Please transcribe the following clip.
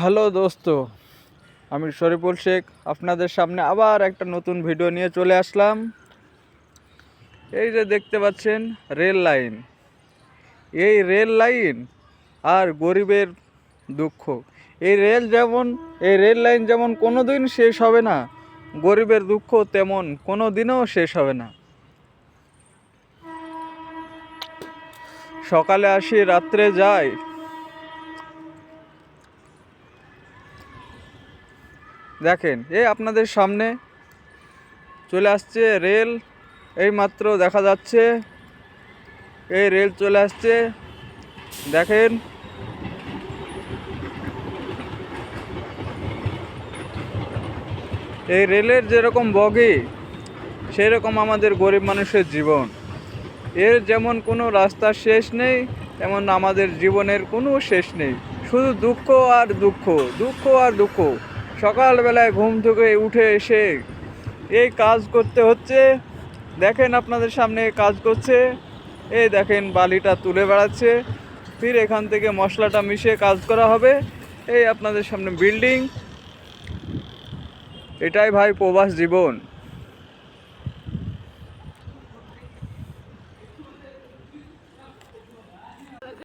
Hello দোস্ত, আমি শরীফুল শেখ আপনাদের সামনে আবার একটা নতুন ভিডিও নিয়ে চলে আসলাম। এই যে দেখতে পাচ্ছেন রেল লাইন, এই রেল লাইন আর গরিবের দুঃখ। এই রেল লাইন যেমন কোনো দিন শেষ হবে না, গরিবের দুঃখ তেমন কোনো দিনও শেষ হবে না। সকালে আসি রাত্রে যাই, দেখেন এই আপনাদের সামনে চলে আসছে রেল। এই মাত্র দেখা যাচ্ছে এই রেল চলে আসছে, দেখেন। এই রেলের যেরকম বগি, সেরকম আমাদের গরিব মানুষের জীবন। এর যেমন কোনো রাস্তার শেষ নেই, তেমন আমাদের জীবনের কোনো শেষ নেই। শুধু দুঃখ আর দুঃখ, দুঃখ আর দুঃখ। সকালবেলায় ঘুম থেকে উঠে এসে এই কাজ করতে হচ্ছে। দেখেন আপনাদের সামনে কাজ করছে, এই দেখেন বালিটা তুলে বেড়াচ্ছে, ফির এখান থেকে মশলাটা মিশিয়ে কাজ করা হবে। এই আপনাদের সামনে বিল্ডিং। এটাই ভাই প্রবাস জীবন।